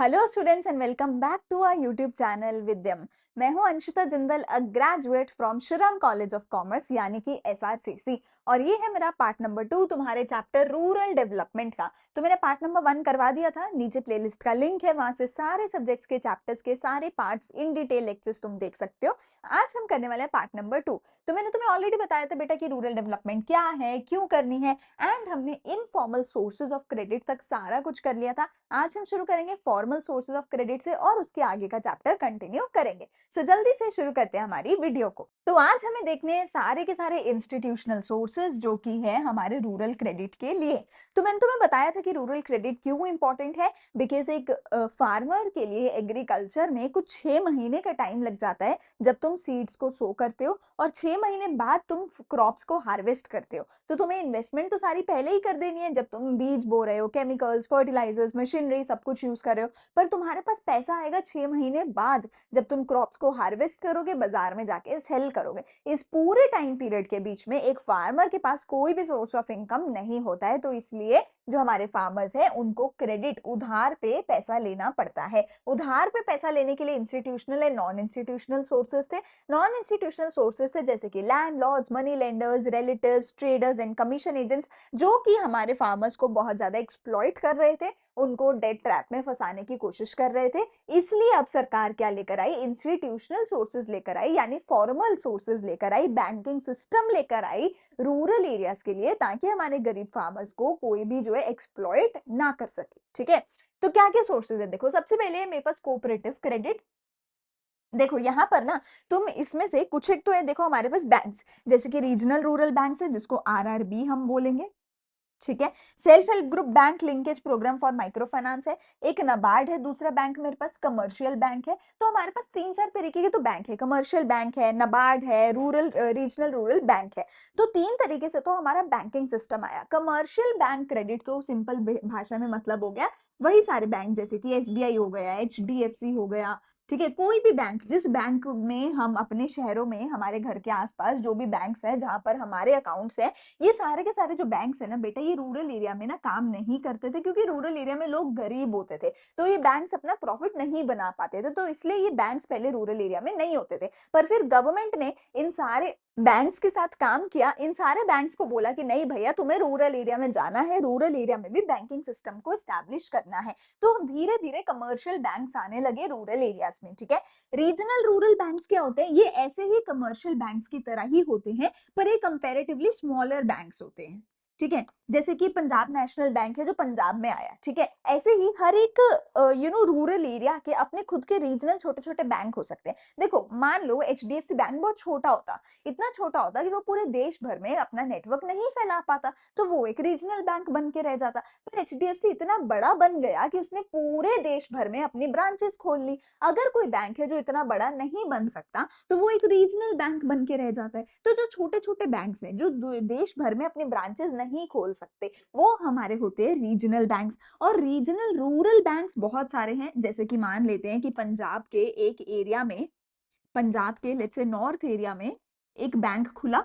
Hello students and welcome back to our YouTube channel Vidyam. मैं हूं Anshita Jindal, a graduate from Shriram college of commerce यानी कि SRCC. और ये है मेरा पार्ट नंबर 2 तुम्हारे चैप्टर रूरल डेवलपमेंट का। तो मैंने पार्ट नंबर 1 करवा दिया था, नीचे प्लेलिस्ट का लिंक है, वहां से सारे सब्जेक्ट्स के चैप्टर्स के सारे पार्ट्स इन डिटेल लेक्चर्स तुम देख सकते हो। आज हम करने वाले हैं पार्ट नंबर 2। तो मैंने तुम्हें ऑलरेडी बताया था बेटा कि रूरल डेवलपमेंट क्या है, क्यों करनी है, एंड हमने इनफॉर्मल सोर्सेज ऑफ क्रेडिट तक सारा कुछ कर लिया था। आज हम शुरू करेंगे फॉर्मल सोर्सेज ऑफ क्रेडिट से और उसके आगे का चैप्टर कंटिन्यू करेंगे। सो जल्दी से शुरू करते हैं हमारी वीडियो को। तो आज हमें देखने हैं सारे के सारे इंस्टीट्यूशनल सोर्सेज जो कि है हमारे रूरल क्रेडिट के लिए। तो मैंने तुम्हें बताया था कि रूरल क्रेडिट क्यों इंपॉर्टेंट है, बिकॉज एक फार्मर के लिए एग्रीकल्चर में कुछ 6 महीने का टाइम लग जाता है जब तुम सीड्स को सो करते हो और 6 महीने बाद तुम क्रॉप्स को हार्वेस्ट करते हो। तो तुम्हें इन्वेस्टमेंट तो सारी पहले ही कर देनी है, जब तुम बीज बो रहे हो, केमिकल्स, फर्टिलाइजर्स, मशीनरी सब कुछ यूज कर रहे हो, पर तुम्हारे पास पैसा आएगा 6 महीने बाद जब तुम क्रॉप्स को हार्वेस्ट करोगे, बाजार में जाके सेल करोगे। इस पूरे टाइम पीरियड के बीच में एक फार्मर के पास कोई भी सोर्स ऑफ इनकम नहीं होता है। तो इसलिए जो हमारे फार्मर्स हैं उनको क्रेडिट, उधार पे पैसा लेना पड़ता है। उधार पे पैसा लेने के लिए institutional and non institutional sources थे। नॉन इंस्टीट्यूशनल सोर्सेस थे जैसे कि landlords, money lenders, relatives, traders and commission agents, जो कि हमारे फार्मर्स को बहुत ज्यादा एक्सप्लॉइट कर रहे थे, उनको डेट ट्रैप में फंसाने की कोशिश कर रहे थे। इसलिए अब सरकार क्या लेकर आई, इंस्टीट्यूशनल सोर्सेज लेकर आई, यानी फॉर्मल सोर्सेज लेकर आई, बैंकिंग सिस्टम लेकर आई रूरल एरियाज के लिए, ताकि हमारे गरीब फार्मर्स को कोई भी जो है एक्सप्लॉइट ना कर सके। ठीक है, तो क्या क्या सोर्सेज है देखो। सबसे पहले मेरे पास कोऑपरेटिव क्रेडिट। देखो यहाँ पर ना, तुम इसमें से कुछ एक तो है, देखो हमारे पास बैंक्स जैसे कि रीजनल रूरल बैंक्स है जिसको आरआरबी हम बोलेंगे। ठीक है, self help group bank linkage program for micro finance है। एक नबार्ड है, दूसरा बैंक मेरे पास कमर्शियल बैंक है। तो हमारे पास तीन चार तरीके के तो बैंक है, कमर्शियल बैंक है, नबार्ड है, रूरल रीजनल रूरल बैंक है। तो तीन तरीके से तो हमारा बैंकिंग सिस्टम आया। कमर्शियल बैंक क्रेडिट तो सिंपल भाषा में मतलब हो गया वही सारे बैंक जैसे कि एसबीआई हो गया, एचडीएफसी हो गया। ठीक है, कोई भी बैंक, जिस बैंक में हम अपने शहरों में, हमारे घर के आसपास जो भी बैंक्स है जहां पर हमारे अकाउंट्स है, ये सारे के सारे जो बैंक्स है ना बेटा, ये रूरल एरिया में ना काम नहीं करते थे, क्योंकि रूरल एरिया में लोग गरीब होते थे। तो ये बैंक्स अपना प्रॉफिट नहीं बना पाते थे, तो इसलिए ये बैंक्स पहले रूरल एरिया में नहीं होते थे। पर फिर गवर्नमेंट ने इन सारे बैंक्स के साथ काम किया, इन सारे बैंक्स को बोला कि नहीं भैया, तुम्हें रूरल एरिया में जाना है, रूरल एरिया में भी बैंकिंग सिस्टम को स्टैब्लिश करना है। तो धीरे धीरे कमर्शियल बैंक्स आने लगे रूरल एरियाज में। ठीक है, रीजनल रूरल बैंक्स क्या होते हैं, ये ऐसे ही कमर्शियल बैंक्स की तरह ही होते हैं, पर ये कंपैरेटिवली स्मॉलर बैंक्स होते हैं। ठीक है, जैसे कि पंजाब नेशनल बैंक है जो पंजाब में आया। ठीक है, ऐसे ही हर एक रूरल एरिया के अपने खुद के रीजनल छोटे छोटे बैंक हो सकते हैं। देखो मान लो एचडीएफसी बैंक बहुत छोटा होता, इतना छोटा होता कि वो पूरे देश भर में अपना नेटवर्क नहीं फैला पाता, तो वो एक रीजनल बैंक बन के रह जाता। पर एचडीएफसी इतना बड़ा बन गया कि उसने पूरे देश भर में अपनी ब्रांचेस खोल ली। अगर कोई बैंक है जो इतना बड़ा नहीं बन सकता, तो वो एक रीजनल बैंक बन के रह जाता है। तो जो छोटे छोटे बैंक्स हैं जो देश भर में अपने ब्रांचेस नहीं खोल सकते, वो हमारे होते हैं रीजनल बैंक्स। और रीजनल रूरल बैंक्स बहुत सारे हैं, जैसे कि मान लेते हैं कि पंजाब के एक एरिया में, पंजाब के लेट्स से नॉर्थ एरिया में एक बैंक खुला।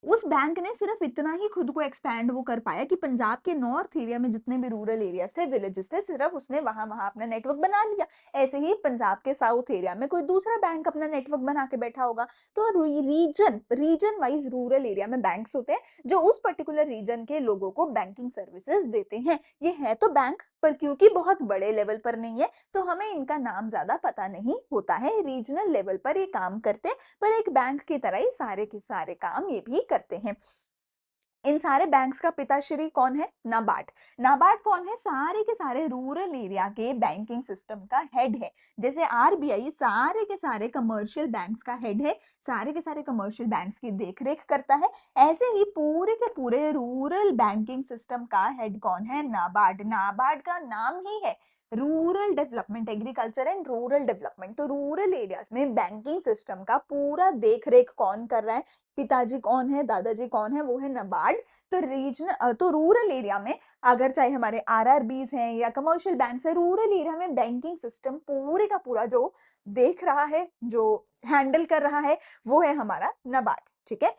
उस बैंक ने सिर्फ इतना ही खुद को एक्सपैंड वो कर पाया कि पंजाब के नॉर्थ एरिया में जितने भी रूरल एरियाज थे, विलेजेस थे, सिर्फ उसने वहां वहां अपना नेटवर्क बना लिया। ऐसे ही पंजाब के साउथ एरिया में कोई दूसरा बैंक अपना नेटवर्क बना के बैठा होगा। तो region region wise rural area में बैंक्स होते हैं जो उस पर्टिकुलर रीजन के लोगों को बैंकिंग सर्विसेज देते हैं। ये है तो बैंक, पर क्योंकि बहुत बड़े लेवल पर नहीं है, तो हमें इनका नाम ज्यादा पता नहीं होता है। रीजनल लेवल पर ये काम करते, पर एक बैंक की तरह ही सारे के सारे काम ये भी करते हैं। इन सारे बैंक्स का पिताश्री कौन है, नाबार्ड। नाबार्ड कौन है, सारे के सारे रूरल एरिया के बैंकिंग सिस्टम का हेड है। जैसे आरबीआई सारे के सारे कमर्शियल बैंक्स का हेड है, सारे के सारे कमर्शियल बैंक्स की देखरेख करता है, ऐसे ही पूरे के पूरे रूरल बैंकिंग सिस्टम का हेड कौन है, नाबार्ड। नाबार्ड का नाम ही है rural development, agriculture and rural development. तो रूरल एरियाज में बैंकिंग सिस्टम का पूरा देखरेख कौन कर रहा है, पिताजी कौन है, दादाजी कौन है, वो है नाबार्ड। तो रीजन तो रूरल एरिया में अगर चाहे हमारे आरआरबीज हैं या कमर्शियल बैंक्स है, रूरल एरिया में बैंकिंग सिस्टम पूरे का पूरा जो देख रहा है, जो हैंडल कर रहा है, वो है हमारा नाबार्ड। ठीक है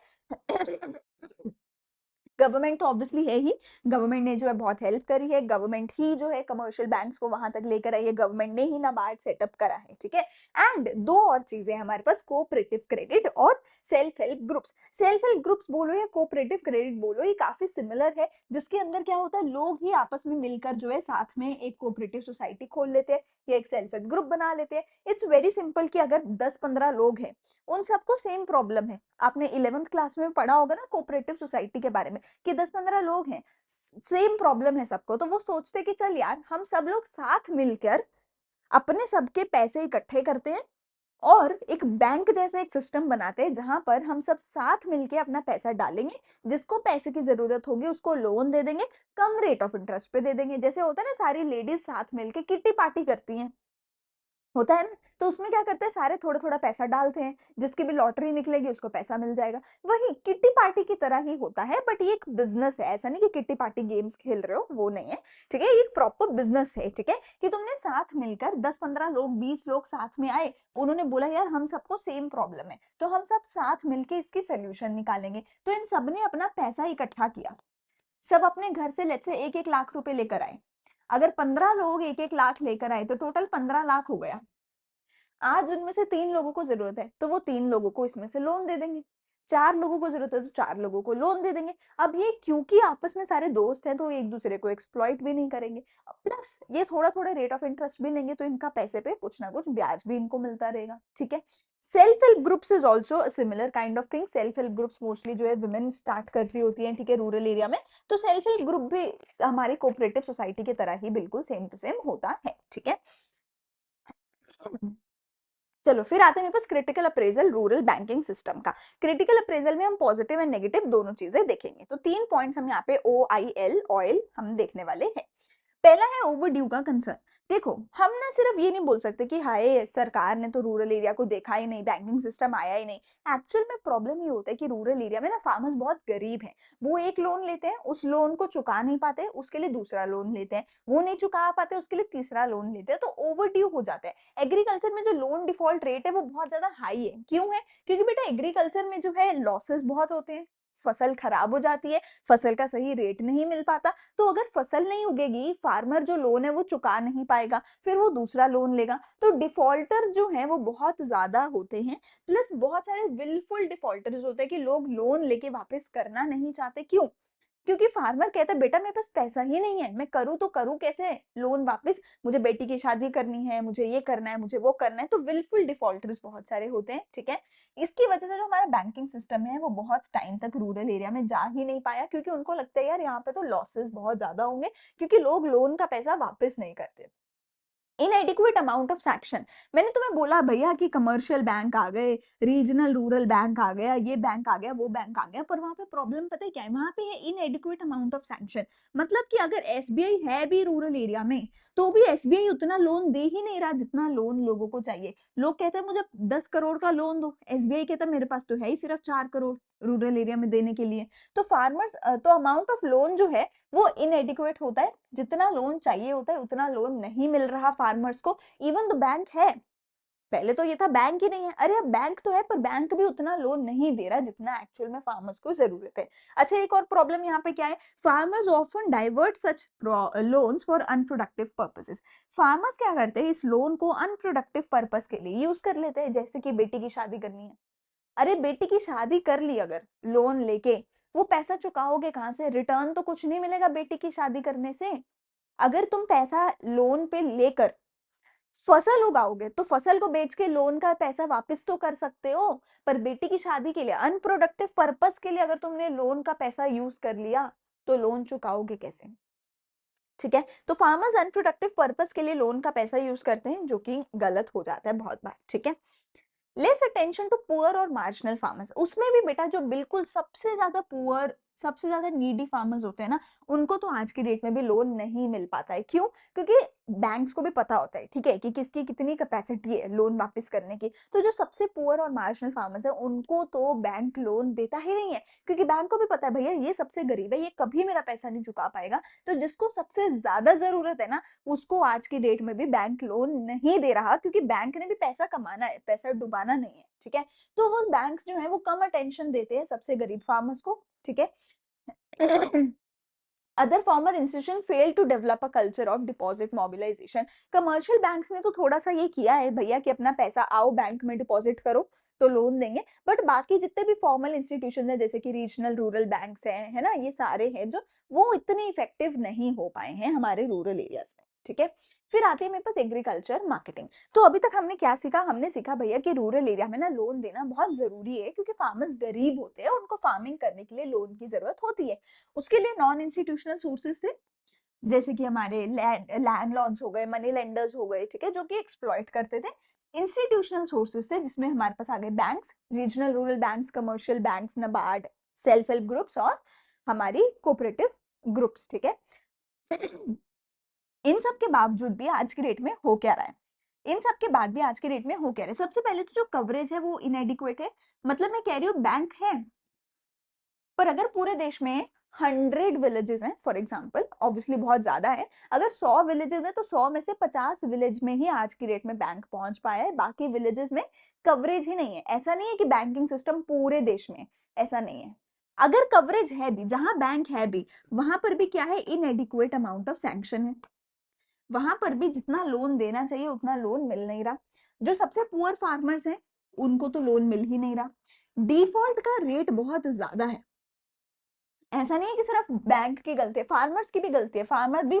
गवर्नमेंट तो ऑब्वियसली है ही, गवर्नमेंट ने जो है बहुत हेल्प करी है, गवर्नमेंट ही जो है कमर्शियल बैंक्स को वहां तक लेकर आई है, गवर्नमेंट ने ही नाबार्ड सेटअप करा है, ठीक है। एंड दो और चीजें हमारे पास, कोऑपरेटिव क्रेडिट और self help groups. Self help groups बोलो या कोऑपरेटिव क्रेडिट बोलो, ये काफी सिमिलर है, जिसके अंदर क्या होता है, लोग ही आपस में मिलकर जो है साथ में एक कोऑपरेटिव सोसाइटी खोल लेते हैं या एक सेल्फ हेल्प ग्रुप बना लेते हैं। इट्स वेरी सिंपल कि अगर 10-15 लोग हैं, उन सबको सेम प्रॉब्लम है, आपने 11th क्लास में पढ़ा होगा ना कोऑपरेटिव सोसाइटी के बारे में, कि 10-15 लोग हैं, सेम प्रॉब्लम है सबको, तो वो सोचते कि चल यार हम सब लोग साथ मिलकर अपने सबके पैसे इकट्ठे करते हैं और एक बैंक जैसा एक सिस्टम बनाते हैं जहां पर हम सब साथ मिलके अपना पैसा डालेंगे, जिसको पैसे की जरूरत होगी उसको लोन दे देंगे, कम रेट ऑफ इंटरेस्ट पे दे देंगे। जैसे होता है ना, सारी लेडीज साथ मिलके किट्टी पार्टी करती हैं, होता है ना, तो उसमें क्या करते हैं, सारे थोड़ा थोड़ा पैसा डालते हैं, जिसकी भी लॉटरी निकलेगी उसको पैसा मिल जाएगा। वही किट्टी पार्टी की तरह ही होता है, बट ये एक बिजनेस है, ऐसा नहीं कि किट्टी पार्टी गेम्स खेल रहे हो, वो नहीं है, ठीक है। ये एक प्रॉपर बिजनेस है, ठीक है, कि तुमने साथ मिलकर 10-15 लोग, 20 लोग साथ में आए, उन्होंने बोला यार हम सबको सेम प्रॉब्लम है, तो हम सब साथ मिलके इसकी सोल्यूशन निकालेंगे। तो इन सब ने अपना पैसा इकट्ठा किया, सब अपने घर से लेट्स से 1-1 लाख रुपए लेकर आए। अगर 15 लोग 1-1 लाख लेकर आए तो टोटल 15 लाख हो गया। आज उनमें से 3 लोगों को जरूरत है तो वो 3 लोगों को इसमें से लोन दे देंगे, 4 लोगों को जरूरत है तो 4 लोगों को लोन दे देंगे। अब ये क्योंकि आपस में सारे दोस्त हैं तो एक दूसरे को एक्सप्लॉइट भी नहीं करेंगे, प्लस ये थोड़ा थोड़ा रेट ऑफ इंटरेस्ट भी लेंगे, तो इनका पैसे पे कुछ ना कुछ ब्याज भी इनको मिलता रहेगा, ठीक है। Self help groups is also similar kind of thing. Self help groups mostly जो है वुमेन स्टार्ट कर रही होती है, ठीक है, रूरल एरिया में। तो सेल्फ हेल्प ग्रुप भी हमारी कोऑपरेटिव सोसाइटी की तरह ही बिल्कुल सेम टू सेम होता है, ठीक है। चलो फिर आते हैं मेरे पास critical appraisal rural banking system का। क्रिटिकल अप्रेजल में हम पॉजिटिव एंड नेगेटिव दोनों चीजें देखेंगे। तो 3 पॉइंट्स हम यहाँ पे OIL ऑयल हम देखने वाले हैं। पहला है ओवरड्यू का कंसर्न। देखो, हम ना सिर्फ ये नहीं बोल सकते कि हाय सरकार ने तो रूरल एरिया को देखा ही नहीं, बैंकिंग सिस्टम आया ही नहीं। एक्चुअल में प्रॉब्लम ये होता है कि रूरल एरिया में ना फार्मर्स बहुत गरीब हैं। वो एक लोन लेते हैं, उस लोन को चुका नहीं पाते, उसके लिए दूसरा लोन लेते हैं, वो नहीं चुका पाते, उसके लिए तीसरा लोन लेते हैं, तो ओवरड्यू हो जाता है। एग्रीकल्चर में जो लोन डिफॉल्ट रेट है वो बहुत ज्यादा हाई है। क्यों है? क्योंकि बेटा एग्रीकल्चर में जो है लॉसेस बहुत होते हैं, फसल खराब हो जाती है, फसल का सही रेट नहीं मिल पाता। तो अगर फसल नहीं उगेगी, फार्मर जो लोन है वो चुका नहीं पाएगा, फिर वो दूसरा लोन लेगा, तो डिफॉल्टर्स जो हैं वो बहुत ज्यादा होते हैं। प्लस बहुत सारे विलफुल डिफॉल्टर्स होते हैं कि लोग लोन लेके वापस करना नहीं चाहते। क्यों? क्योंकि फार्मर कहता है बेटा मेरे पास पैसा ही नहीं है, मैं करूँ तो करूँ कैसे लोन वापस, मुझे बेटी की शादी करनी है, मुझे ये करना है, मुझे वो करना है। तो विलफुल डिफॉल्टर्स बहुत सारे होते हैं, ठीक है। इसकी वजह से जो हमारा बैंकिंग सिस्टम है वो बहुत टाइम तक रूरल एरिया में जा ही नहीं पाया, क्योंकि उनको लगता है यार यहाँ पे तो लॉसेस बहुत ज्यादा होंगे, क्योंकि लोग लोन का पैसा वापस नहीं करते। इनएडिक्वेट अमाउंट ऑफ सैक्शन। मैंने तुम्हें बोला भैया कि कमर्शियल बैंक आ गए, रीजनल रूरल बैंक आ गया, ये बैंक आ गया, वो बैंक आ गया, पर वहां पे प्रॉब्लम पता है क्या है? वहां पे है इनएडिक्वेट अमाउंट ऑफ सैंक्शन। मतलब कि अगर एसबीआई है भी रूरल एरिया में, तो भी एसबीआई उतना लोन दे ही नहीं रहा जितना लोन लोगों को चाहिए। लोग कहते हैं मुझे 10 करोड़ का लोन दो, एसबीआई कहता है मेरे पास तो है ही सिर्फ 4 करोड़ रूरल एरिया में देने के लिए। तो फार्मर्स तो अमाउंट ऑफ लोन जो है वो इनएडिक्वेट होता है, जितना लोन चाहिए होता है उतना लोन नहीं मिल रहा फार्मर्स को। इवन तो बैंक है, पहले तो ये था बैंक ही नहीं है, अरे अब बैंक तो है पर बैंक भी उतना लोन नहीं दे रहा जितना एक्चुअल में फार्मर्स को जरूरत है। अच्छा, एक और प्रॉब्लम यहाँ पे क्या है, farmers often divert such loans for unproductive purposes. Farmers क्या करते हैं, इस लोन को अनप्रोडक्टिव पर्पस के लिए यूज कर लेते हैं, जैसे कि बेटी की शादी करनी है। अरे बेटी की शादी कर ली अगर लोन लेके, वो पैसा चुकाओगे कहाँ से? रिटर्न तो कुछ नहीं मिलेगा बेटी की शादी करने से। अगर तुम पैसा लोन पे लेकर फसल उगाओगे तो फसल को बेच के लोन का पैसा वापस तो कर सकते हो, पर बेटी की शादी के लिए अनप्रोडक्टिव पर्पस के लिए अगर तुमने लोन का पैसा यूज कर लिया तो लोन चुकाओगे कैसे? ठीक है, तो फार्मर्स अनप्रोडक्टिव पर्पस के लिए लोन का पैसा यूज करते हैं, जो कि गलत हो जाता है बहुत बार, ठीक है। लेस अटेंशन टू पुअर और मार्जिनल फार्मर्स। उसमें भी बेटा जो बिल्कुल सबसे ज्यादा पुअर, सबसे ज्यादा नीडी फार्मर्स होते हैं ना, उनको तो आज की डेट में भी लोन नहीं मिल पाता है। क्यों? क्योंकि बैंक्स को भी पता होता है, ठीक है, कि किसकी कितनी कैपेसिटी है लोन वापस करने की। तो जो सबसे पुअर और मार्जिनल फार्मर्स है उनको तो बैंक लोन देता ही नहीं है, क्योंकि बैंक को भी पता है भैया ये सबसे गरीब है, ये कभी मेरा पैसा नहीं चुका पाएगा। तो जिसको सबसे ज्यादा जरूरत है ना, उसको आज की डेट में भी बैंक लोन नहीं दे रहा, क्योंकि बैंक ने भी पैसा कमाना है, पैसा डुबाना नहीं है, ठीक है। तो वो बैंक्स जो है वो कम अटेंशन देते हैं सबसे गरीब फार्मर्स को, ठीक है। Other former institution fail to develop a culture of deposit mobilisation. Commercial banks ने तो थोड़ा सा ये किया है भैया कि अपना पैसा आओ बैंक में डिपॉजिट करो तो लोन देंगे, बट बाकी जितने भी फॉर्मल इंस्टीट्यूशन है जैसे कि रीजनल रूरल बैंक्स हैं, है ना, ये सारे हैं जो वो इतने इफेक्टिव नहीं हो पाए हैं हमारे रूरल एरियाज में। ठीक है, फिर आती है मेरे पास एग्रीकल्चर मार्केटिंग। तो अभी तक हमने क्या सीखा, हमने सीखा भैया कि रूरल एरिया में ना लोन देना बहुत जरूरी है क्योंकि फार्मर्स गरीब होते हैं, उनको फार्मिंग करने के लिए लोन की जरूरत होती है। उसके लिए नॉन इंस्टीट्यूशनल सोर्सेज से जैसे कि हमारे लैंडलॉर्ड्स हो गए, मनी लेंडर्स हो गए, ठीक है, जो कि एक्सप्लॉइट करते थे। इंस्टीट्यूशनल सोर्सेज से जिसमें हमारे पास आ गए banks, regional rural banks, commercial banks, NABARD, self help groups और हमारी कोऑपरेटिव ग्रुप्स। ठीक है, इन सब के बावजूद भी आज की डेट में हो क्या रहा है, इन सब के बाद भी आज के डेट में हो क्या रहा है, सबसे पहले तो जो कवरेज है वो इनएडिक्वेट है। मतलब मैं कह रही हूँ बैंक है, पर अगर पूरे देश में 100 विलेजेस हैं फॉर एग्जाम्पल, ऑब्वियसली बहुत ज्यादा है, अगर 100 विलेजेस है तो 100 में से 50 विलेज में ही आज की डेट में बैंक पहुंच पाया है, बाकी विलेजेस में कवरेज ही नहीं है। ऐसा नहीं है कि बैंकिंग सिस्टम पूरे देश में, ऐसा नहीं है। अगर कवरेज है भी, जहां बैंक है भी, वहां पर भी क्या है, इनएडिक्वेट अमाउंट ऑफ सैंक्शन है, वहां पर भी जितना लोन देना चाहिए उतना लोन मिल नहीं रहा। जो सबसे पुअर फार्मर्स हैं उनको तो लोन मिल ही नहीं रहा। डिफॉल्ट का रेट बहुत ज्यादा है। ऐसा नहीं है कि सिर्फ बैंक की गलती है, फार्मर्स की भी गलती है, फार्मर भी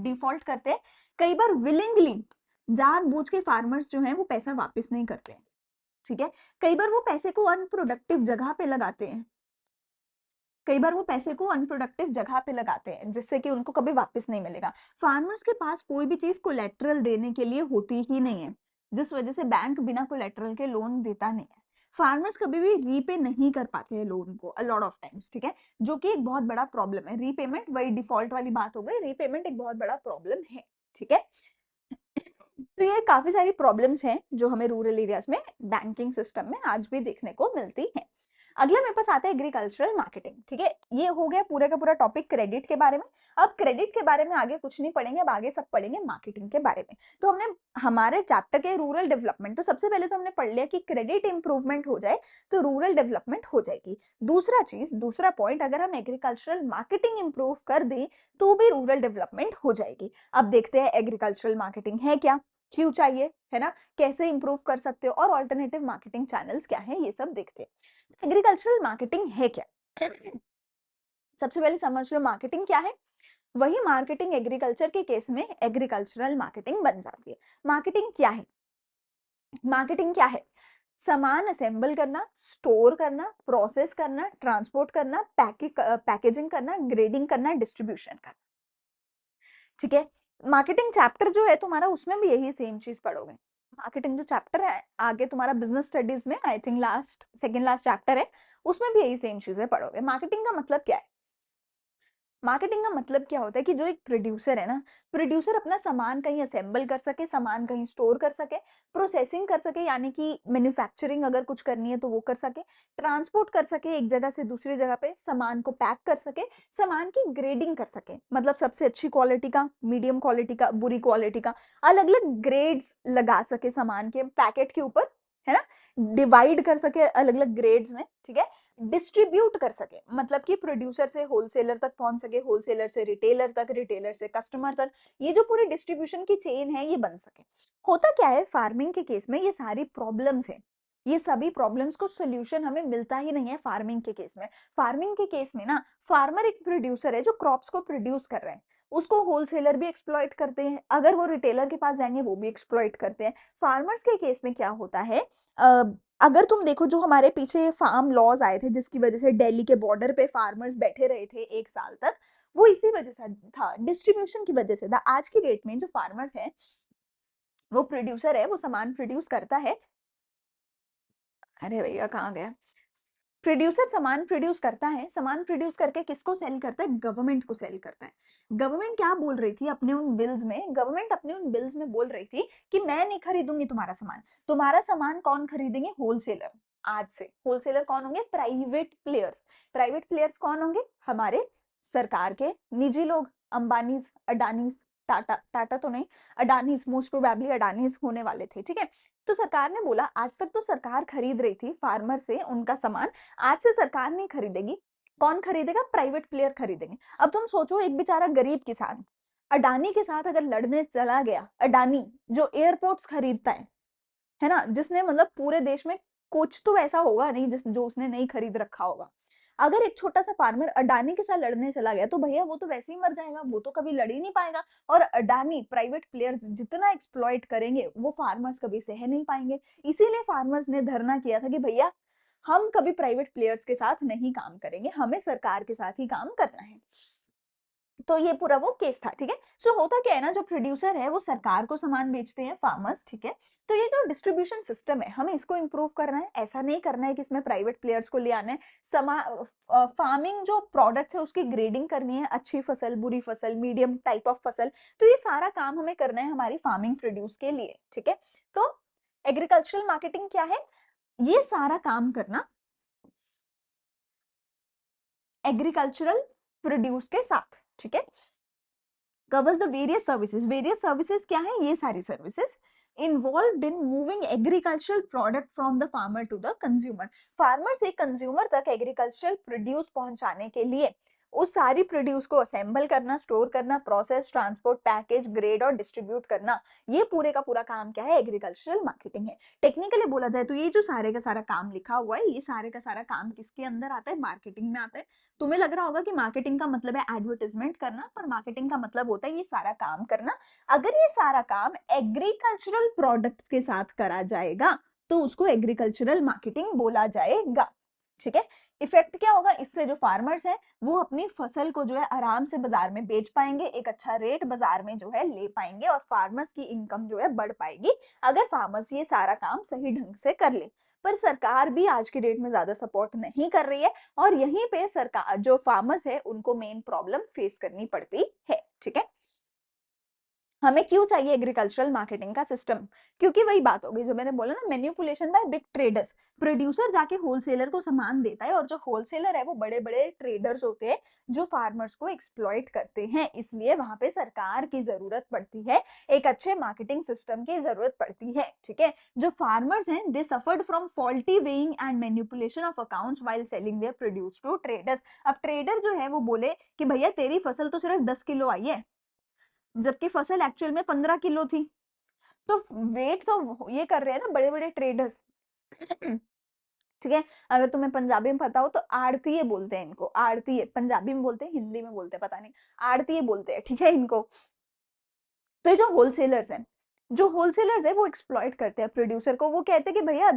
डिफॉल्ट करते हैं कई बार विलिंगली, जानबूझ के फार्मर्स जो हैं वो पैसा वापस नहीं करते हैं। ठीक है, कई बार वो पैसे को अनप्रोडक्टिव जगह पे लगाते हैं, कई बार वो पैसे को अनप्रोडक्टिव जगह पे लगाते हैं जिससे कि उनको कभी वापस नहीं मिलेगा। फार्मर्स के पास कोई भी चीज कोलेटरल देने के लिए होती ही नहीं है, जिस वजह से बैंक बिना कोलेटरल के लोन देता नहीं है। फार्मर्स कभी भी रीपे नहीं कर पाते हैं लोन को अ लॉट ऑफ टाइम्स। ठीक है, जो कि एक बहुत बड़ा प्रॉब्लम है। रीपेमेंट, वही डिफॉल्ट वाली बात हो गई, रीपेमेंट एक बहुत बड़ा प्रॉब्लम है। ठीक है, तो ये काफी सारी प्रॉब्लम्स हैं जो हमें रूरल एरियाज में बैंकिंग सिस्टम में आज भी देखने को मिलती हैं। अगला मेरे पास आता है एग्रीकल्चरल मार्केटिंग। ठीक है, ये हो गया पूरा का पूरा टॉपिक क्रेडिट के बारे में। अब क्रेडिट के बारे में आगे कुछ नहीं पढ़ेंगे, अब आगे सब पढ़ेंगे मार्केटिंग के बारे में। तो हमने हमारे चैप्टर के रूरल डेवलपमेंट, तो सबसे पहले तो हमने पढ़ लिया कि क्रेडिट इंप्रूवमेंट हो जाए तो रूरल डेवलपमेंट हो जाएगी। दूसरा चीज, दूसरा पॉइंट, अगर हम एग्रीकल्चरल मार्केटिंग इंप्रूव कर दें तो भी रूरल डेवलपमेंट हो जाएगी। अब देखते हैं एग्रीकल्चरल मार्केटिंग है क्या, क्यों चाहिए, है ना, कैसे इंप्रूव कर सकते हो और ऑल्टरनेटिव मार्केटिंग चैनल्स क्या है, ये सब देखते हैं। एग्रीकल्चरल मार्केटिंग है क्या, सबसे पहले समझ लो मार्केटिंग क्या है। वही मार्केटिंग एग्रीकल्चर के केस में एग्रीकल्चरल मार्केटिंग बन जाती है। मार्केटिंग क्या है, मार्केटिंग क्या है, सामान असेंबल करना, स्टोर करना, प्रोसेस करना, ट्रांसपोर्ट करना, पैकेजिंग करना, ग्रेडिंग करना, डिस्ट्रीब्यूशन करना। ठीक है, मार्केटिंग चैप्टर जो है तुम्हारा उसमें भी यही सेम चीज पढ़ोगे। मार्केटिंग जो चैप्टर है आगे तुम्हारा बिजनेस स्टडीज में, I think last second last chapter है, उसमें भी यही सेम चीजें पढ़ोगे। मार्केटिंग का मतलब क्या है, मार्केटिंग का मतलब क्या होता है कि जो एक प्रोड्यूसर है ना, प्रोड्यूसर अपना सामान कहीं असेंबल कर सके, सामान कहीं स्टोर कर सके, प्रोसेसिंग कर सके यानी कि मैन्युफैक्चरिंग अगर कुछ करनी है तो वो कर सके, ट्रांसपोर्ट कर सके एक जगह से दूसरी जगह पे, सामान को पैक कर सके, सामान की ग्रेडिंग कर सके, मतलब सबसे अच्छी क्वालिटी का, मीडियम क्वालिटी का, बुरी क्वालिटी का, अलग अलग ग्रेड्स लगा सके सामान के पैकेट के ऊपर, है ना, डिवाइड कर सके अलग अलग ग्रेड्स में। ठीक है, डिस्ट्रीब्यूट कर सके, मतलब कि प्रोड्यूसर से होलसेलर तक पहुंच सके, होलसेलर से रिटेलर तक, रिटेलर से कस्टमर तक, ये जो पूरी डिस्ट्रीब्यूशन की चेन है ये बन सके। होता क्या है फार्मिंग के केस में, ये सारी प्रॉब्लम्स है, ये सभी प्रॉब्लम्स को सोल्यूशन हमें मिलता ही नहीं है फार्मिंग के केस में। फार्मिंग के केस में ना, फार्मर एक प्रोड्यूसर है जो क्रॉप्स को प्रोड्यूस कर रहे हैं, उसको होलसेलर भी एक्सप्लॉइट करते हैं, अगर वो रिटेलर के पास जाएंगे वो भी एक्सप्लॉइट करते हैं। फार्मर्स के केस में क्या होता है, अगर तुम देखो जो हमारे पीछे फार्म लॉज आए थे जिसकी वजह से दिल्ली के बॉर्डर पे फार्मर्स बैठे रहे थे 1 साल तक, वो इसी वजह से था, डिस्ट्रीब्यूशन की वजह से था। आज की डेट में जो फार्मर है, वो प्रोड्यूसर है, वो सामान प्रोड्यूस करता है, अरे भैया कहाँ गया, प्रोड्यूसर सामान प्रोड्यूस करता है, सामान प्रोड्यूस करके किसको सेल करता है, गवर्नमेंट को सेल करता है। गवर्नमेंट क्या बोल रही थी अपने उन बिल्स में, गवर्नमेंट अपने उन बिल्स में बोल रही थी कि मैं नहीं खरीदूंगी तुम्हारा सामान, तुम्हारा सामान कौन खरीदेंगे, होलसेलर। आज से होलसेलर कौन होंगे, प्राइवेट प्लेयर्स। प्राइवेट प्लेयर्स कौन होंगे, हमारे सरकार के निजी लोग, अंबानीज, अडानीज, टाटा, टाटा तो नहीं, अडानीज, मोस्ट प्रोबेबली अडानीज होने वाले थे। ठीक है, तो सरकार ने बोला आज तक तो सरकार खरीद रही थी फार्मर से उनका सामान, आज से सरकार नहीं खरीदेगी, कौन खरीदेगा? प्राइवेट प्लेयर खरीदेंगे। अब तुम सोचो एक बेचारा गरीब किसान अडानी के साथ अगर लड़ने चला गया, अडानी जो एयरपोर्ट्स खरीदता है ना, जिसने मतलब पूरे देश में कुछ तो ऐसा होगा नहीं जिस जो उसने नहीं खरीद रखा होगा। अगर एक छोटा सा फार्मर अडानी के साथ लड़ने चला गया तो भैया वो तो वैसे ही मर जाएगा, वो तो कभी लड़ ही नहीं पाएगा। और अडानी प्राइवेट प्लेयर्स जितना एक्सप्लॉइट करेंगे वो फार्मर्स कभी सह नहीं पाएंगे। इसीलिए फार्मर्स ने धरना किया था कि भैया हम कभी प्राइवेट प्लेयर्स के साथ नहीं काम करेंगे, हमें सरकार के साथ ही काम करना है। तो ये पूरा वो केस था, ठीक है। सो होता क्या है ना, जो प्रोड्यूसर है वो सरकार को सामान बेचते हैं, फार्मर्स, ठीक है। तो ये जो डिस्ट्रीब्यूशन सिस्टम है हमें इसको इंप्रूव करना है, ऐसा नहीं करना है कि इसमें प्राइवेट प्लेयर्स को ले आना है। फार्मिंग जो प्रोडक्ट्स है उसकी ग्रेडिंग करनी है, अच्छी फसल, बुरी फसल, मीडियम टाइप ऑफ फसल। तो ये सारा काम हमें करना है हमारी फार्मिंग प्रोड्यूस के लिए, ठीक है। तो एग्रीकल्चरल मार्केटिंग क्या है? ये सारा काम करना एग्रीकल्चरल प्रोड्यूस के साथ, ठीक है। covers the various services क्या है? ये सारी services involved in moving agricultural product from the farmer to the consumer। farmer से consumer तक agricultural produce पहुंचाने के लिए उस सारी प्रोड्यूस को असेंबल करना, स्टोर करना, प्रोसेस, ट्रांसपोर्ट, पैकेज, ग्रेड और डिस्ट्रीब्यूट करना, ये पूरे का पूरा काम क्या है? एग्रीकल्चरल मार्केटिंग है। टेक्निकली बोला जाए तो ये जो सारे का सारा काम लिखा हुआ है, ये सारे का सारा काम किसके अंदर आता है? मार्केटिंग में आता है। तुम्हें लग रहा होगा कि मार्केटिंग का मतलब है एडवर्टाइजमेंट करना, पर मार्केटिंग का मतलब होता है ये सारा काम करना। अगर ये सारा काम एग्रीकल्चरल प्रोडक्ट्स के साथ करा जाएगा तो उसको एग्रीकल्चरल मार्केटिंग बोला जाएगा, ठीक है। इफेक्ट क्या होगा इससे? जो फार्मर्स हैं वो अपनी फसल को जो है आराम से बाजार में बेच पाएंगे, एक अच्छा रेट बाजार में जो है ले पाएंगे और फार्मर्स की इनकम जो है बढ़ पाएगी अगर फार्मर्स ये सारा काम सही ढंग से कर ले। पर सरकार भी आज की डेट में ज्यादा सपोर्ट नहीं कर रही है और यहीं पे सरकार जो फार्मर्स है उनको मेन प्रॉब्लम फेस करनी पड़ती है, ठीक है। हमें क्यों चाहिए एग्रीकल्चरल मार्केटिंग का सिस्टम? क्योंकि वही बात हो गई जो मैंने बोला ना, manipulation by big traders. Producer जाके होलसेलर को सामान देता है और जो होलसेलर है वो बड़े बड़े ट्रेडर्स होते हैं जो फार्मर्स को एक्सप्लॉइट करते हैं। इसलिए वहां पे सरकार की जरूरत पड़ती है, एक अच्छे मार्केटिंग सिस्टम की जरूरत पड़ती है, ठीक है। जो फार्मर्स हैं they suffered from faulty weighing and manipulation of accounts while selling their produce to traders. अब ट्रेडर जो है वो बोले कि भैया तेरी फसल तो सिर्फ 10 किलो आई है जबकि फसल एक्चुअल में 15 किलो थी। तो वेट तो ये कर रहे हैं ना बड़े बड़े ट्रेडर्स, ठीक है। अगर तुम्हें पंजाबी में पता हो तो आड़तीये बोलते हैं इनको, आड़तीये पंजाबी में बोलते हैं, हिंदी में बोलते हैं पता नहीं, आड़तीये बोलते हैं, ठीक है इनको। तो ये जो होलसेलर्स हैं, जो होलसेलर्स है वो एक्सप्लॉइट करते हैं प्रोड्यूसर को। वो कहते हैं कि भैया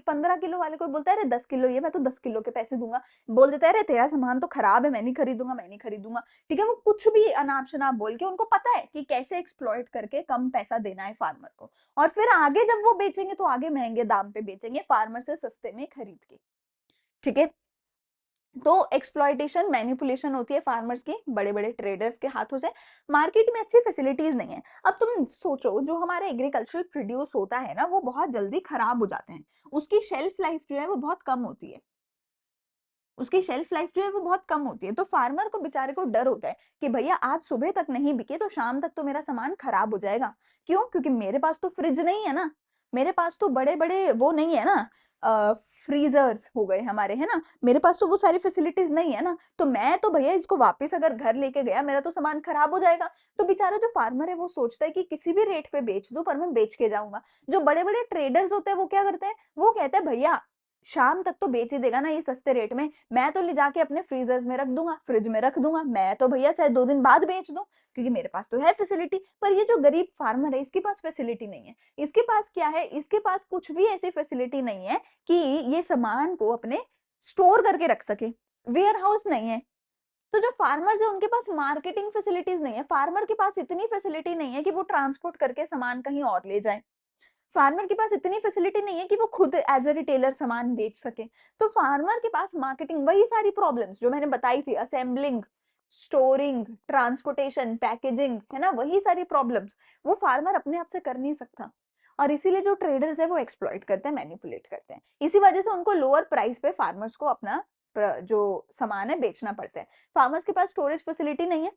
15 किलो वाले को बोलता है अरे 10 किलो ये मैं तो 10 किलो के पैसे दूंगा, बोल देता है अरे तेरा सामान तो खराब है मैं नहीं खरीदूंगा, मैं नहीं खरीदूंगा, ठीक है। वो कुछ भी अनाप शनाप बोल के, उनको पता है कि कैसे एक्सप्लॉइट करके कम पैसा देना है फार्मर को, और फिर आगे जब वो बेचेंगे तो आगे महंगे दाम पे बेचेंगे फार्मर से सस्ते में खरीद के, ठीक है। तो एक्सप्लॉयटेशन मैनिपुलेशन होती है फार्मर्स की बड़े बड़े ट्रेडर्स के हाथों से। मार्केट में अच्छी फैसिलिटीज नहीं है। अब तुम सोचो जो हमारा एग्रीकल्चरल प्रोड्यूस होता है ना वो बहुत जल्दी खराब हो जाते हैं, उसकी शेल्फ लाइफ जो है वो बहुत कम होती है, उसकी शेल्फ लाइफ जो है वो बहुत कम होती है। तो फार्मर को बेचारे को डर होता है कि भैया आज सुबह तक नहीं बिके तो शाम तक तो मेरा सामान खराब हो जाएगा। क्यों? क्योंकि मेरे पास तो फ्रिज नहीं है ना, मेरे पास तो बड़े बड़े वो नहीं है ना, फ्रीजर्स हो गए हमारे, है ना, मेरे पास तो वो सारी फैसिलिटीज नहीं है ना। तो मैं तो भैया इसको वापस अगर घर लेके गया मेरा तो सामान खराब हो जाएगा। तो बेचारा जो फार्मर है वो सोचता है कि किसी भी रेट पे बेच दूं पर मैं बेच के जाऊंगा। जो बड़े बड़े ट्रेडर्स होते हैं वो क्या करते हैं, वो कहते हैं भैया शाम तक तो बेच ही देगा ना ये सस्ते रेट में, मैं तो ले जाके अपने फ्रीजर्स में रख दूंगा, फ्रिज में रख दूंगा, मैं तो भैया चाहे 2 दिन बाद बेच दूं क्योंकि मेरे पास तो है फैसिलिटी। पर ये जो गरीब फार्मर है इसके पास फैसिलिटी नहीं है। इसके पास क्या है? इसके पास कुछ भी ऐसी फैसिलिटी नहीं है कि ये सामान को अपने स्टोर करके रख सके, वेयर हाउस नहीं है। तो जो फार्मर्स है उनके पास मार्केटिंग फैसिलिटीज नहीं है, फार्मर के पास इतनी फैसिलिटी नहीं है कि वो ट्रांसपोर्ट करके सामान कहीं और ले जाए, फार्मर के पास इतनी फैसिलिटी नहीं है कि वो खुद एज अ रिटेलर सामान बेच सके। तो फार्मर के पास मार्केटिंग, वही सारी प्रॉब्लम्स जो मैंने बताई थी, असेंबलिंग, स्टोरिंग, ट्रांसपोर्टेशन, पैकेजिंग, है ना, वही सारी प्रॉब्लम्स वो फार्मर अपने आप से कर नहीं सकता। और इसीलिए जो ट्रेडर्स है वो एक्सप्लॉइट करते हैं, मैनिपुलेट करते हैं। इसी वजह से उनको लोअर प्राइस पे फार्मर्स को अपना जो सामान है बेचना पड़ता है। फार्मर्स के पास स्टोरेज फैसिलिटी नहीं है,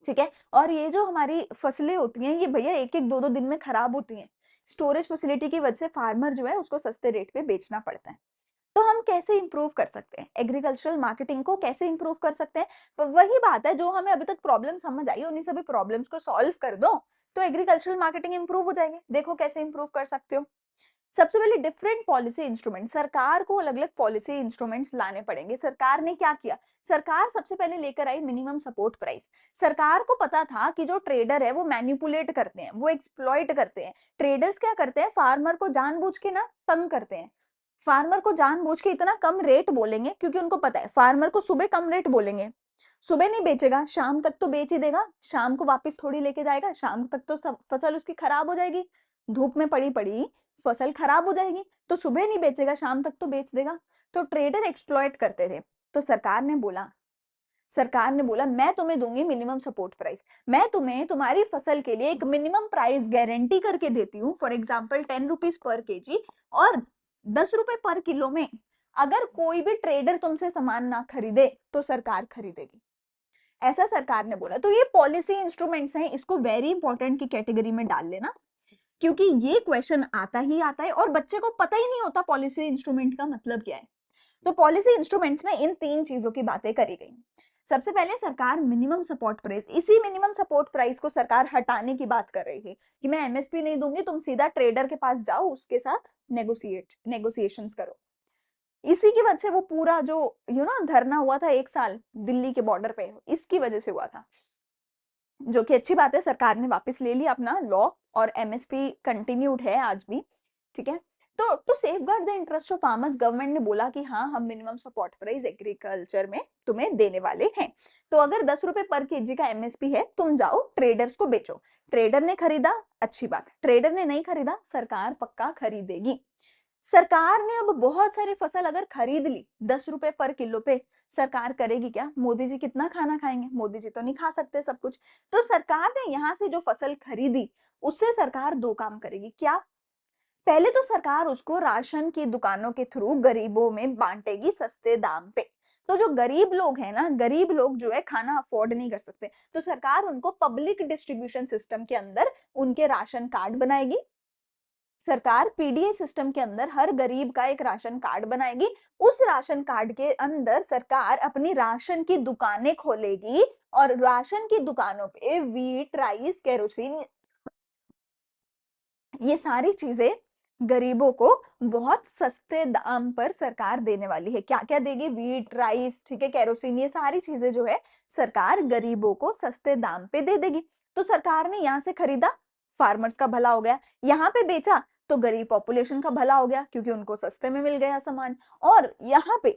ठीक है। और ये जो हमारी फसलें होती हैं ये भैया 1-1 2-2 दिन में खराब होती हैं। स्टोरेज फैसिलिटी की वजह से फार्मर जो है उसको सस्ते रेट पे बेचना पड़ता है। तो हम कैसे इंप्रूव कर सकते हैं एग्रीकल्चरल मार्केटिंग को, कैसे इंप्रूव कर सकते हैं? वही बात है, जो हमें अभी तक प्रॉब्लम समझ आई उन्हीं सभी प्रॉब्लम्स को सॉल्व कर दो तो एग्रीकल्चरल मार्केटिंग इंप्रूव हो जाएगी। देखो कैसे इंप्रूव कर सकते हो। सबसे पहले डिफरेंट पॉलिसी इंस्ट्रूमेंट, सरकार को अलग अलग पॉलिसी इंस्ट्रूमेंट्स लाने पड़ेंगे। सरकार ने क्या किया, सरकार सबसे पहले लेकर आई मिनिमम सपोर्ट प्राइस। सरकार को पता था कि जो ट्रेडर है वो मैनिपुलेट करते हैं, वो एक्सप्लॉइट करते हैं। ट्रेडर्स क्या करते हैं, फार्मर को जानबूझ के ना तंग करते हैं। फार्मर को जानबूझ के इतना कम रेट बोलेंगे, क्योंकि उनको पता है फार्मर को सुबह कम रेट बोलेंगे, सुबह नहीं बेचेगा, शाम तक तो बेच ही देगा, शाम को वापस थोड़ी लेके जाएगा, शाम तक तो सब फसल उसकी खराब हो जाएगी, धूप में पड़ी पड़ी फसल खराब हो जाएगी। तो सुबह नहीं बेचेगा, शाम तक तो बेच देगा। तो ट्रेडर एक्सप्लॉइट करते थे। तो सरकार ने बोला मैं तुम्हें दूंगी मिनिमम सपोर्ट प्राइस, मैं तुम्हें तुम्हारी फसल के लिए एक मिनिमम प्राइस गारंटी करके देती हूँ, for example 10 rupees per KG और 10 रुपए पर किलो में अगर कोई भी ट्रेडर तुमसे सामान ना खरीदे तो सरकार खरीदेगी, ऐसा सरकार ने बोला। तो ये पॉलिसी इंस्ट्रूमेंट्स हैं, इसको वेरी इंपॉर्टेंट की कैटेगरी में डाल लेना, क्योंकि ये क्वेश्चन आता ही आता है और बच्चे को पता ही नहीं होता पॉलिसी इंस्ट्रूमेंट का मतलब क्या है। तो पॉलिसी इंस्ट्रूमेंट्स में इन 3 चीजों की बातें करी गई। सबसे पहले सरकार मिनिमम सपोर्ट प्राइस, इसी मिनिमम सपोर्ट प्राइस को सरकार हटाने की बात कर रही थी कि मैं एमएसपी नहीं दूंगी, तुम सीधा ट्रेडर के पास जाओ, उसके साथ नेगोशिएशंस करो। इसी की वजह से वो पूरा जो धरना हुआ था 1 साल दिल्ली के बॉर्डर पे, इसकी वजह से हुआ था। जो कि अच्छी बात है, सरकार ने वापस ले लिया अपना लॉ और एमएसपी कंटिन्यूड है आज भी। ठीक है, तो to safeguard the interest of farmers government ने बोला कि हाँ हम मिनिमम सपोर्ट प्राइस एग्रीकल्चर में तुम्हें देने वाले हैं। तो अगर 10 रुपए पर केजी का एमएसपी है, तुम जाओ ट्रेडर्स को बेचो। ट्रेडर ने खरीदा, अच्छी बात, ट्रेडर ने नहीं खरीदा, सरकार पक्का खरीदेगी। सरकार ने अब बहुत सारी फसल अगर खरीद ली 10 रुपए पर किलो पे, सरकार करेगी क्या? मोदी जी कितना खाना खाएंगे? मोदी जी तो नहीं खा सकते सब कुछ। तो सरकार ने यहाँ से जो फसल खरीदी उससे सरकार 2 काम करेगी। क्या? पहले तो सरकार उसको राशन की दुकानों के थ्रू गरीबों में बांटेगी सस्ते दाम पे। तो जो गरीब लोग हैं ना, गरीब लोग जो है खाना अफोर्ड नहीं कर सकते, तो सरकार उनको पब्लिक डिस्ट्रीब्यूशन सिस्टम के अंदर उनके राशन कार्ड बनाएगी। सरकार पीडीए सिस्टम के अंदर हर गरीब का एक राशन कार्ड बनाएगी। उस राशन कार्ड के अंदर सरकार अपनी राशन की दुकानें खोलेगी और राशन की दुकानों पे वीट, राइस, केरोसिन, ये सारी चीजें गरीबों को बहुत सस्ते दाम पर सरकार देने वाली है। क्या क्या देगी? वीट, राइस, ठीक है, केरोसिन, ये सारी चीजें जो है सरकार गरीबों को सस्ते दाम पे दे देगी। तो सरकार ने यहाँ से खरीदा, फार्मर्स का भला हो गया, यहाँ पे बेचा तो गरीब पॉपुलेशन का भला हो गया, क्योंकि उनको सस्ते में मिल गया सामान। और यहाँ पे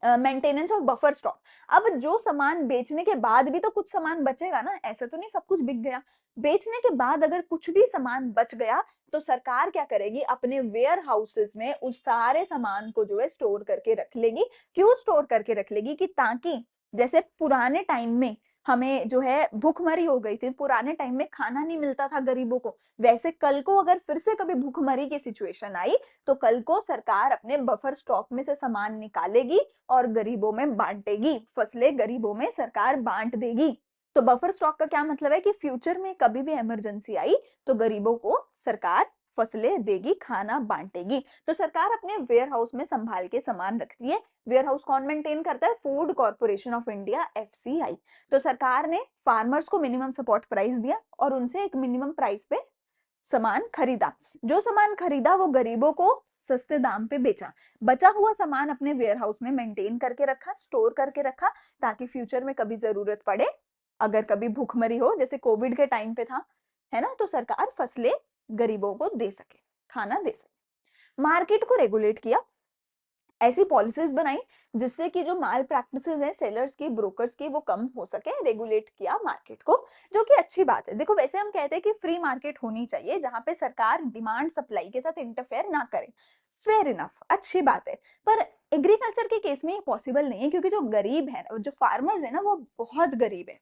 मेंटेनेंस ऑफ बफर स्टॉक, अब जो सामान बेचने के बाद भी तो कुछ सामान बचेगा ना, ऐसे तो नहीं सब कुछ बिक गया। बेचने के बाद अगर कुछ भी सामान बच गया तो सरकार क्या करेगी, अपने वेयर हाउसेस में उस सारे सामान को जो है स्टोर करके रख लेगी। क्यों स्टोर करके रख लेगी? कि ताकि जैसे पुराने टाइम में हमें जो है भूखमरी हो गई थी, पुराने टाइम में खाना नहीं मिलता था गरीबों को, वैसे कल को अगर फिर से कभी भूखमरी की सिचुएशन आई तो कल को सरकार अपने बफर स्टॉक में से सामान निकालेगी और गरीबों में बांटेगी, फसलें गरीबों में सरकार बांट देगी। तो बफर स्टॉक का क्या मतलब है कि फ्यूचर में कभी भी इमरजेंसी आई तो गरीबों को सरकार फसलें देगी, खाना बांटेगी। तो सरकार अपने वेयर हाउस में संभाल के सामान रखती है। वेयर हाउस कौन मेंटेन करता है? Food corporation of India, FCI. तो सरकार ने फार्मर्स को मिनिमम सपोर्ट प्राइस दिया और उनसे एक मिनिमम प्राइस पे सामान खरीदा। जो सामान खरीदा वो गरीबों को सस्ते दाम पे बेचा। बचा हुआ सामान अपने वेयर हाउस में मेंटेन करके रखा, स्टोर करके रखा, ताकि फ्यूचर में कभी जरूरत पड़े, अगर कभी भूखमरी हो जैसे कोविड के टाइम पे था, है ना, तो सरकार फसलें गरीबों को दे सके, खाना दे सके। मार्केट को रेगुलेट किया, ऐसी पॉलिसीज बनाई जिससे कि जो माल प्रैक्टिसेस है सेलर्स की, ब्रोकर्स की, वो कम हो सके। रेगुलेट किया मार्केट को, जो कि अच्छी बात है। देखो वैसे हम कहते हैं कि फ्री मार्केट होनी चाहिए जहां पे सरकार डिमांड सप्लाई के साथ इंटरफेयर ना करे, फेयर इनफ, अच्छी बात है। पर एग्रीकल्चर के केस में ये पॉसिबल नहीं है, क्योंकि जो गरीब है, जो फार्मर्स है ना, वो बहुत गरीब है।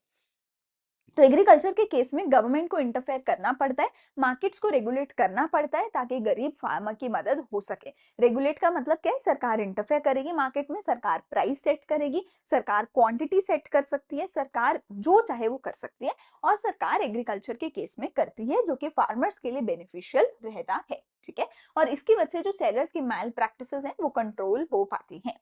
तो एग्रीकल्चर के केस में गवर्नमेंट को इंटरफेयर करना पड़ता है, मार्केट्स को रेगुलेट करना पड़ता है ताकि गरीब फार्मर की मदद हो सके। रेगुलेट का मतलब क्या है? सरकार इंटरफेयर करेगी मार्केट में, सरकार प्राइस सेट करेगी, सरकार क्वांटिटी सेट कर सकती है, सरकार जो चाहे वो कर सकती है, और सरकार एग्रीकल्चर के केस में करती है जो कि फार्मर्स के लिए बेनिफिशियल रहता है। ठीक है, और इसकी वजह से जो सेलर्स की मैल प्रैक्टिसेस हैं वो कंट्रोल हो पाती हैं।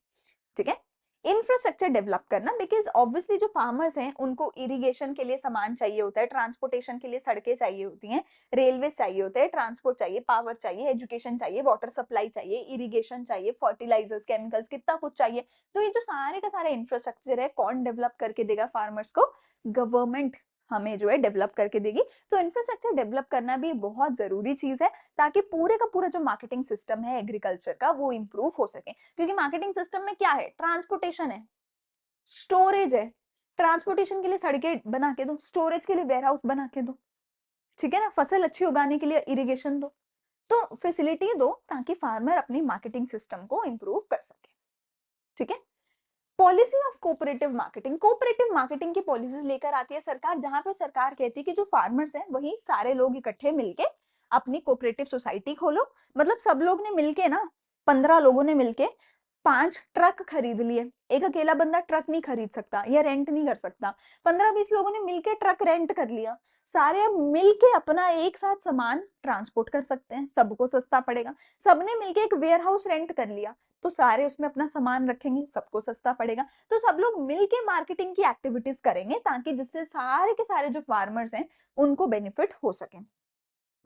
ठीक है, इंफ्रास्ट्रक्चर डेवलप करना, बिकॉज ऑब्वियसली जो फार्मर्स हैं उनको इरिगेशन के लिए सामान चाहिए होता है, ट्रांसपोर्टेशन के लिए सड़कें चाहिए होती हैं, रेलवेज चाहिए होते हैं, ट्रांसपोर्ट चाहिए, पावर चाहिए, एजुकेशन चाहिए, वाटर सप्लाई चाहिए, इरिगेशन चाहिए, फर्टिलाइजर्स, केमिकल्स, कितना कुछ चाहिए। तो ये जो सारे का सारा इंफ्रास्ट्रक्चर है कौन डेवलप करके देगा फार्मर्स को? गवर्नमेंट हमें जो है डेवलप करके देगी। तो इंफ्रास्ट्रक्चर डेवलप करना भी बहुत जरूरी चीज है ताकि पूरे का पूरा जो मार्केटिंग सिस्टम है एग्रीकल्चर का वो इंप्रूव हो सके। क्योंकि मार्केटिंग सिस्टम में क्या है? ट्रांसपोर्टेशन है, स्टोरेज है। ट्रांसपोर्टेशन के लिए सड़कें बना के दो, स्टोरेज के लिए वेयर हाउस बना के दो, ठीक है ना, फसल अच्छी उगाने के लिए इरिगेशन दो, तो फैसिलिटी दो ताकि फार्मर अपनी मार्केटिंग सिस्टम को इंप्रूव कर सके। ठीक है, policy of cooperative marketing, cooperative marketing की पॉलिसीज लेकर आती है सरकार, जहां पे सरकार कहती है कि जो फार्मर्स हैं वही सारे लोग इकट्ठे मिलके अपनी कोऑपरेटिव सोसाइटी खोलो। मतलब सब लोग ने मिलके ना, 15 लोगों ने मिलके 5 ट्रक खरीद लिए। एक अकेला बंदा ट्रक नहीं खरीद सकता या रेंट नहीं कर सकता, 15-20 लोगों ने मिलके ट्रक रेंट कर लिया, सारे अब मिलके अपना एक साथ सामान ट्रांसपोर्ट कर सकते हैं, सबको सस्ता पड़ेगा। सबने मिलके एक वेयर हाउस रेंट कर लिया, तो सारे उसमें अपना सामान रखेंगे, सबको सस्ता पड़ेगा। तो सब लोग मिलके मार्केटिंग की एक्टिविटीज करेंगे ताकि जिससे सारे के सारे जो फार्मर्स हैं उनको बेनिफिट हो सके।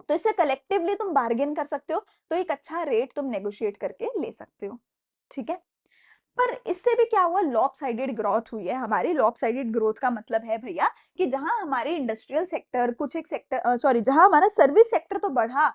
तो इससे कलेक्टिवली तुम बार्गेन कर सकते हो, तो एक अच्छा रेट तुम नेगोशिएट करके ले सकते हो। ठीक है, पर इससे भी क्या हुआ? लॉपसाइडेड ग्रोथ हुई है हमारी। लॉपसाइडेड ग्रोथ का मतलब है भैया कि जहां हमारे इंडस्ट्रियल सेक्टर, कुछ एक सेक्टर सॉरी जहां हमारा सर्विस सेक्टर तो बढ़ा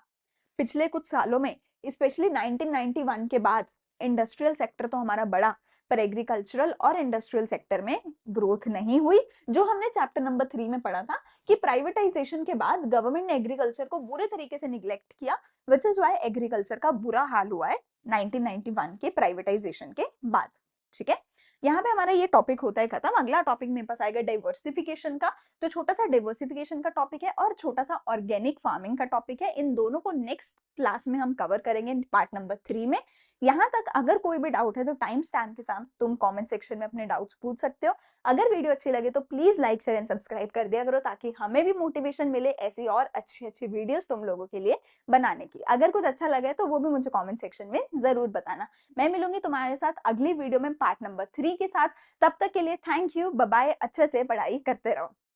पिछले कुछ सालों में, स्पेशली 1991 के बाद इंडस्ट्रियल सेक्टर तो हमारा बढ़ा, पर एग्रीकल्चरल और इंडस्ट्रियल सेक्टर में ग्रोथ नहीं हुई। जो हमने चैप्टर नंबर 3 में पढ़ा था कि प्राइवेटाइजेशन के बाद गवर्नमेंट ने एग्रीकल्चर को बुरे तरीके से निग्लेक्ट किया, विच इज वाई एग्रीकल्चर का बुरा हाल हुआ है 1991 के प्राइवेटाइजेशन के बाद। ठीक है, यहाँ पे हमारा ये टॉपिक होता है खत्म। अगला टॉपिक मेरे पास आएगा डाइवर्सिफिकेशन का। तो छोटा सा डाइवर्सिफिकेशन का टॉपिक है और छोटा सा ऑर्गेनिक फार्मिंग का टॉपिक है। इन दोनों को नेक्स्ट क्लास में हम कवर करेंगे पार्ट नंबर 3 में। यहाँ तक अगर कोई भी डाउट है तो टाइम स्टैम्प के साथ तुम कमेंट सेक्शन में अपने डाउट्स पूछ सकते हो। अगर वीडियो अच्छी लगे तो please like, share and subscribe कर दिया करो ताकि हमें भी मोटिवेशन मिले ऐसी और अच्छी अच्छी वीडियोस तुम लोगों के लिए बनाने की। अगर कुछ अच्छा लगे तो वो भी मुझे कमेंट सेक्शन में जरूर बताना। मैं मिलूंगी तुम्हारे साथ अगली वीडियो में पार्ट नंबर 3 के साथ। तब तक के लिए थैंक यू, बाय बाय, अच्छे से पढ़ाई करते रहो।